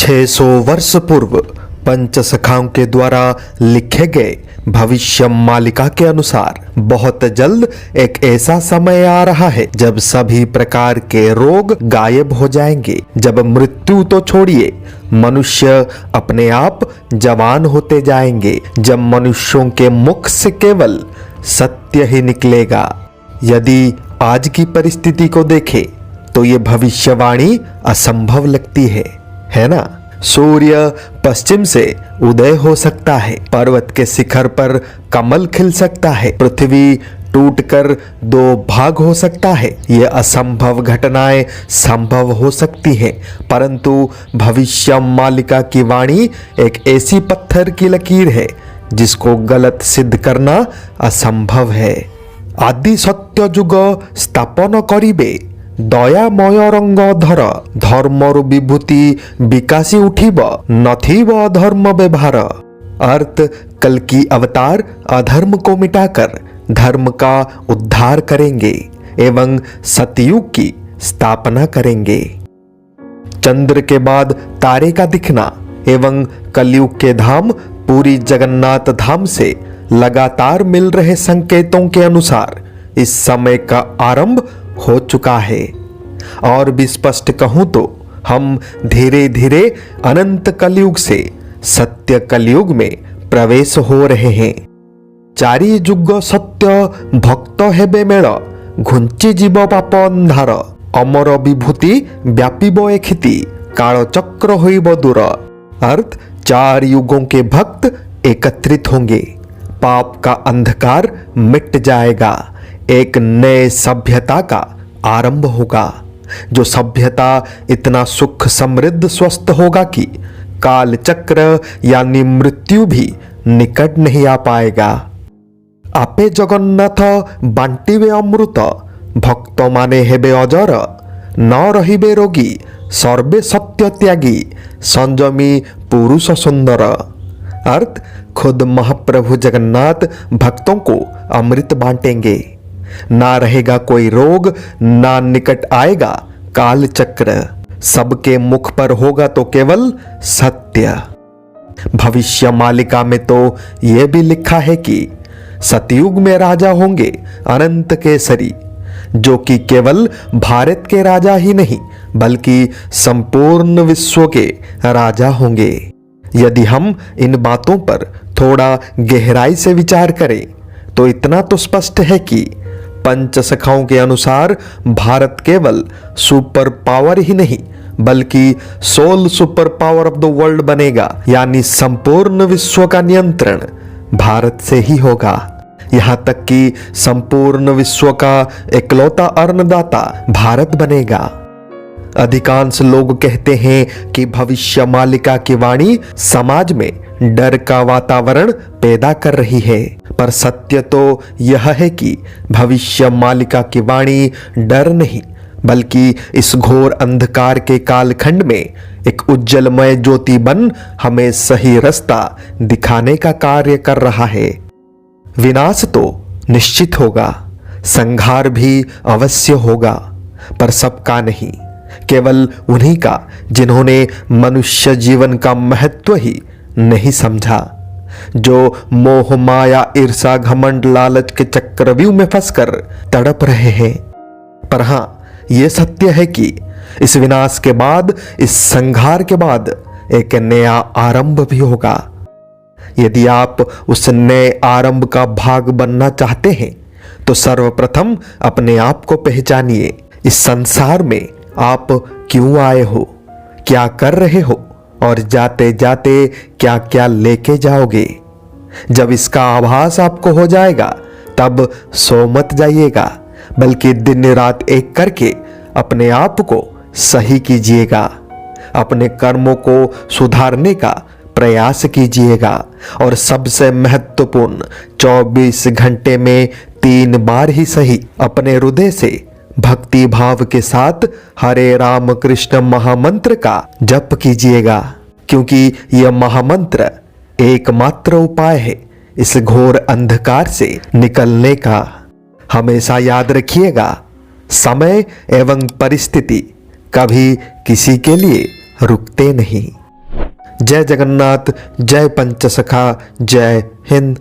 600 वर्ष पूर्व पंचसखाओं के द्वारा लिखे गए भविष्य मालिका के अनुसार बहुत जल्द एक ऐसा समय आ रहा है जब सभी प्रकार के रोग गायब हो जाएंगे। जब मृत्यु तो छोड़िए, मनुष्य अपने आप जवान होते जाएंगे। जब मनुष्यों के मुख से केवल सत्य ही निकलेगा। यदि आज की परिस्थिति को देखें तो ये भविष्यवाणी असंभव लगती है ना। सूर्य पश्चिम से उदय हो सकता है, पर्वत के शिखर पर कमल खिल सकता है, पृथ्वी टूटकर दो भाग हो सकता है। ये असंभव घटनाएं संभव हो सकती हैं, परंतु भविष्य मालिका की वाणी एक ऐसी पत्थर की लकीर है जिसको गलत सिद्ध करना असंभव है। आदि सत्य जुग स्थापन करिबे दयामय रंग धर, धर्मरु विभूति विकासी उठिब नथिब अधर्म व्यवहार। अर्थ, कल की अवतार अधर्म को मिटाकर धर्म का उद्धार करेंगे एवं सतयुग की स्थापना करेंगे। चंद्र के बाद तारे का दिखना एवं कलयुग के धाम पूरी जगन्नाथ धाम से लगातार मिल रहे संकेतों के अनुसार इस समय का आरंभ हो चुका है। और भी स्पष्ट कहूं तो हम धीरे धीरे अनंत कलयुग से सत्य कलयुग में प्रवेश हो रहे हैं। चारि जुग सत्य भक्त हेबे मेल, घुंची जीव पाप अंधार, अमर विभूति व्यापीब एखिति, काल चक्र होइब दूर। अर्थ, 4 युगों के भक्त एकत्रित होंगे, पाप का अंधकार मिट जाएगा, एक नए सभ्यता का आरंभ होगा। जो सभ्यता इतना सुख समृद्ध स्वस्थ होगा कि काल चक्र यानी मृत्यु भी निकट नहीं आ पाएगा। आपे जगन्नाथ बांटिबे अमृत, भक्त माने हेबे अजर, न रहिबे रोगी, सर्वे सत्य त्यागी, संयमी पुरुष सुंदर। अर्थ, खुद महाप्रभु जगन्नाथ भक्तों को अमृत बांटेंगे। ना रहेगा कोई रोग, ना निकट आएगा काल चक्र, सबके मुख पर होगा तो केवल सत्य। भविष्य मालिका में तो यह भी लिखा है कि सतयुग में राजा होंगे अनंत केसरी, जो कि केवल भारत के राजा ही नहीं बल्कि संपूर्ण विश्व के राजा होंगे। यदि हम इन बातों पर थोड़ा गहराई से विचार करें तो इतना तो स्पष्ट है कि पंचसखाओं के अनुसार भारत केवल सुपर पावर ही नहीं बल्कि soul super power of the world बनेगा, यानी संपूर्ण विश्व का नियंत्रण भारत से ही होगा। यहां तक कि संपूर्ण विश्व का इकलौता अन्नदाता भारत बनेगा। अधिकांश लोग कहते हैं कि भविष्य मालिका की वाणी समाज में डर का वातावरण पैदा कर रही है, पर सत्य तो यह है कि भविष्य मालिका की वाणी डर नहीं बल्कि इस घोर अंधकार के कालखंड में एक उज्जवलमय ज्योति बन हमें सही रास्ता दिखाने का कार्य कर रहा है। विनाश तो निश्चित होगा, संहार भी अवश्य होगा, पर सबका नहीं, केवल उन्हीं का जिन्होंने मनुष्य जीवन का महत्व ही नहीं समझा, जो मोह माया ईर्षा घमंड लालच के चक्रव्यूह में फंसकर तड़प रहे हैं। पर हां, यह सत्य है कि इस विनाश के बाद, इस संहार के बाद एक नया आरंभ भी होगा। यदि आप उस नए आरंभ का भाग बनना चाहते हैं तो सर्वप्रथम अपने आप को पहचानिए। इस संसार में आप क्यों आए हो, क्या कर रहे हो और जाते जाते क्या क्या लेके जाओगे। जब इसका आभास आपको हो जाएगा तब सो मत जाइएगा, बल्कि दिन रात एक करके अपने आप को सही कीजिएगा, अपने कर्मों को सुधारने का प्रयास कीजिएगा और सबसे महत्वपूर्ण 24 घंटे में 3 बार ही सही अपने हृदय से भक्ति भाव के साथ हरे राम कृष्ण महामंत्र का जप कीजिएगा, क्योंकि यह महामंत्र एकमात्र उपाय है इस घोर अंधकार से निकलने का। हमेशा याद रखिएगा, समय एवं परिस्थिति कभी किसी के लिए रुकते नहीं। जय जगन्नाथ, जय पंचसखा, जय हिंद।